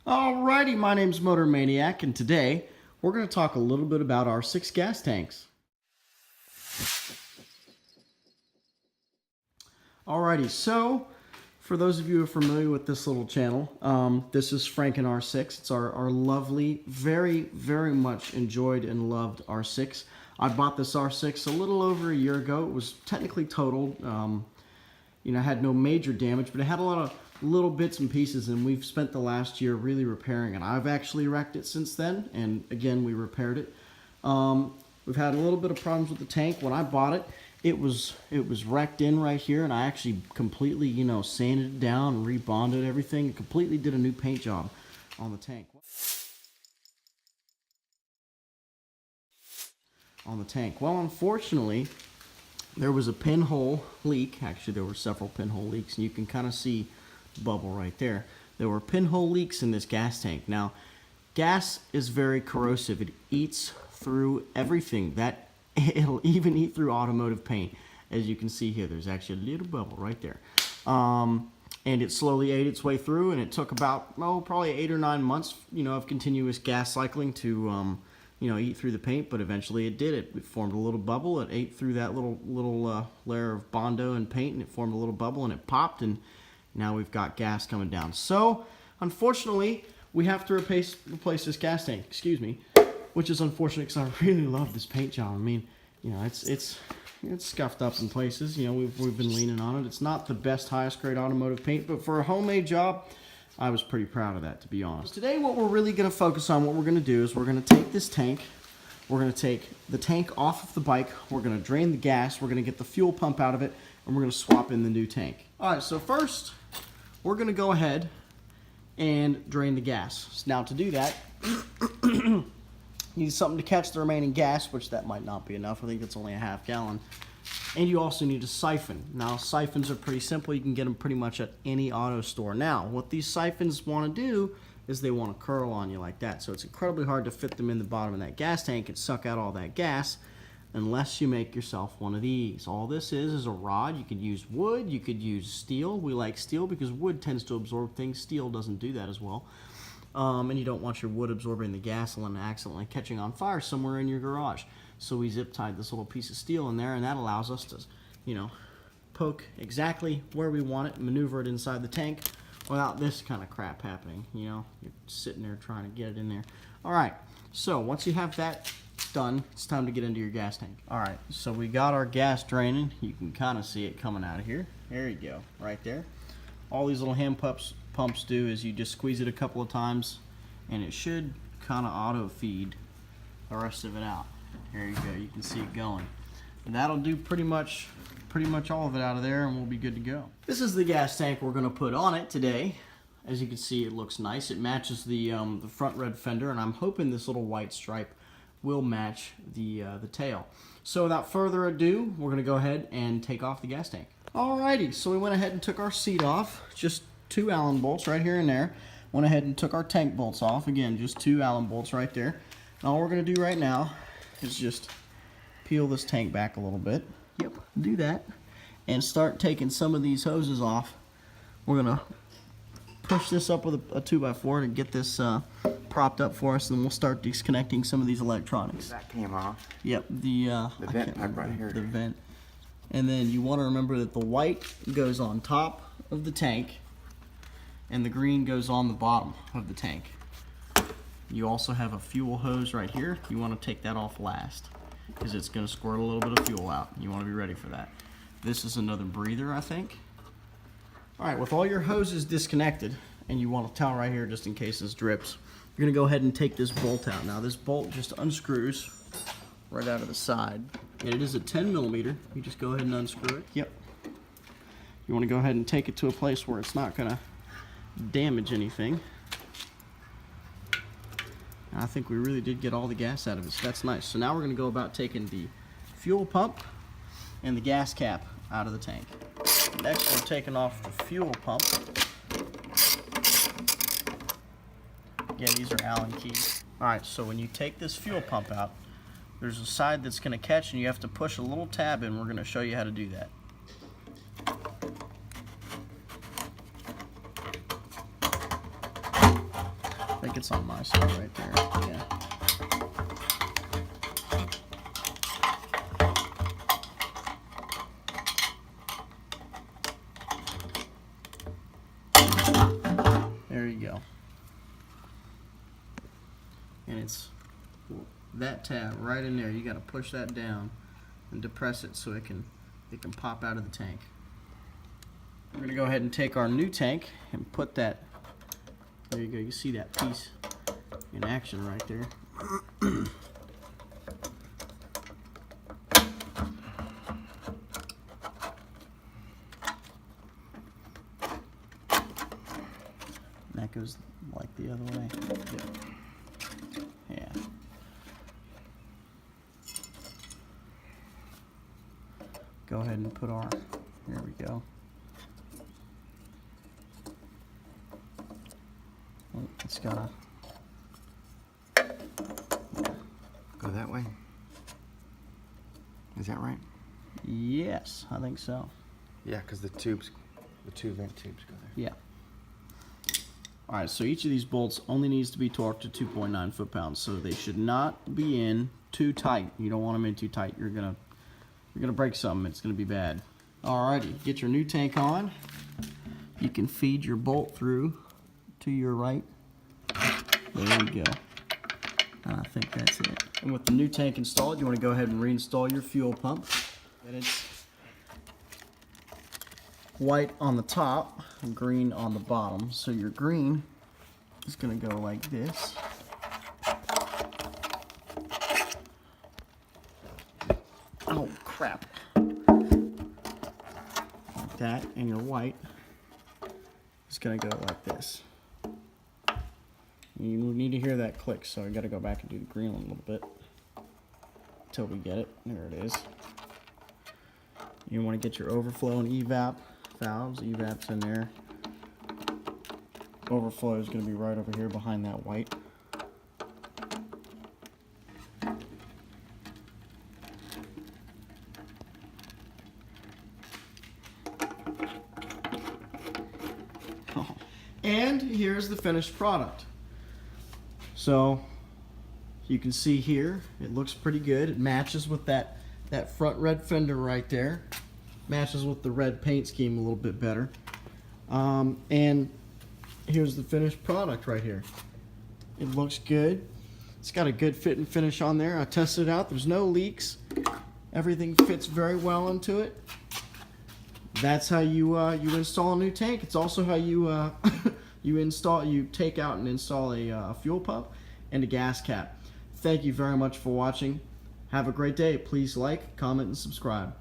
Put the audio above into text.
Alrighty, my name's Motor Maniac, and today we're going to talk a little bit about our 6 gas tanks. Alrighty, so for those of you who are familiar with this little channel, this is Frank and R6. It's our lovely, very, very much enjoyed and loved R6. I bought this R6 a little over a year ago. It was technically totaled, had no major damage, but it had a lot of little bits and pieces, and we've spent the last year really repairing it. I've actually wrecked it since then, and again, we repaired it. We've had a little bit of problems with the tank. When I bought it, it was wrecked in right here, and I actually completely, sanded it down, rebonded everything, and completely did a new paint job on the tank. Well, unfortunately, there was a pinhole leak. Actually, there were several pinhole leaks, and you can kind of see the bubble right there. There were pinhole leaks in this gas tank. Now, gas is very corrosive. It eats through everything. It'll even eat through automotive paint. As you can see here, there's actually a little bubble right there. And it slowly ate its way through, and it took about, probably 8 or 9 months, of continuous gas cycling to, eat through the paint, but eventually it did. It formed a little bubble. It ate through that little layer of Bondo and paint, and it formed a little bubble, and it popped, and now we've got gas coming down. So, unfortunately, we have to replace this gas tank, which is unfortunate because I really love this paint job. I mean, it's scuffed up in places. We've been leaning on it. It's not the best, highest grade automotive paint, but for a homemade job, I was pretty proud of that, to be honest. Today, what we're really going to focus on, what we're going to do is we're going to take this tank, we're going to take the tank off of the bike, we're going to drain the gas, we're going to get the fuel pump out of it, and we're going to swap in the new tank. All right, so first, we're going to go ahead and drain the gas. Now, to do that, you need something to catch the remaining gas, which that might not be enough. I think it's only a half gallon. And you also need a siphon. Now, siphons are pretty simple. You can get them pretty much at any auto store. Now, what these siphons want to do is they want to curl on you like that. So it's incredibly hard to fit them in the bottom of that gas tank and suck out all that gas unless you make yourself one of these. All this is a rod. You could use wood. You could use steel. We like steel because wood tends to absorb things. Steel doesn't do that as well. And you don't want your wood absorbing the gasoline and accidentally catching on fire somewhere in your garage. So we zip tied this little piece of steel in there, and that allows us to, poke exactly where we want it, maneuver it inside the tank without this kind of crap happening. You're sitting there trying to get it in there. All right, so once you have that done, it's time to get into your gas tank. All right, so we got our gas draining. You can kind of see it coming out of here. There you go, right there. All these little hand pumps do is you just squeeze it a couple of times, and it should kind of auto feed the rest of it out. There you go, you can see it going. And that'll do pretty much all of it out of there, and we'll be good to go. This is the gas tank we're gonna put on it today. As you can see, it looks nice. It matches the front red fender, and I'm hoping this little white stripe will match the tail. So without further ado, we're gonna go ahead and take off the gas tank. Alrighty, so we went ahead and took our seat off, just 2 Allen bolts right here and there. Went ahead and took our tank bolts off, again, just 2 Allen bolts right there. And all we're gonna do right now is just peel this tank back a little bit. Yep, do that. And start taking some of these hoses off. We're gonna push this up with a 2x4 to get this propped up for us, and then we'll start disconnecting some of these electronics. That came off. Yep, the vent pipe right here. The vent. And then you want to remember that the white goes on top of the tank, and the green goes on the bottom of the tank. You also have a fuel hose right here. You want to take that off last because it's going to squirt a little bit of fuel out. You want to be ready for that. This is another breather, I think. All right, with all your hoses disconnected, and you want a towel right here just in case this drips, you're going to go ahead and take this bolt out. Now, this bolt just unscrews right out of the side, and it is a 10 millimeter. You just go ahead and unscrew it. Yep. You want to go ahead and take it to a place where it's not going to damage anything. I think we really did get all the gas out of it, so that's nice. So now we're going to go about taking the fuel pump and the gas cap out of the tank. Next, we're taking off the fuel pump. Again, these are Allen keys. Alright, so when you take this fuel pump out, there's a side that's going to catch, and you have to push a little tab in. We're going to show you how to do that. I think it's on my side right there. Yeah. There you go. And it's that tab right in there. You got to push that down and depress it so it can pop out of the tank. We're going to go ahead and take our new tank and put that. There you go. You see that piece in action right there. That goes like the other way. Yeah. Go ahead and put our, here we go. Oh, it's gotta Go that way. Is that right? Yes, I think so. Yeah, because the two vent tubes go there. Yeah. Alright, so each of these bolts only needs to be torqued to 2.9 foot-pounds, so they should not be in too tight. You don't want them in too tight. You're gonna break something. It's gonna be bad. Alrighty, get your new tank on. You can feed your bolt through to your right. There we go. I think that's it. And with the new tank installed, you want to go ahead and reinstall your fuel pump. And it's white on the top, green on the bottom. So your green is going to go like this. Oh, crap. Like that. And your white is going to go like this. You need to hear that click, so I got to go back and do the green one a little bit until we get it. There it is. You want to get your overflow and evap valves. Evap's in there. Overflow is going to be right over here behind that white. Oh. And here's the finished product. So you can see here, it looks pretty good. It matches with that front red fender right there. Matches with the red paint scheme a little bit better. And here's the finished product right here. It looks good. It's got a good fit and finish on there. I tested it out. There's no leaks. Everything fits very well into it. That's how you install a new tank. It's also how you you take out and install a fuel pump and a gas cap. Thank you very much for watching. Have a great day. Please like, comment, and subscribe.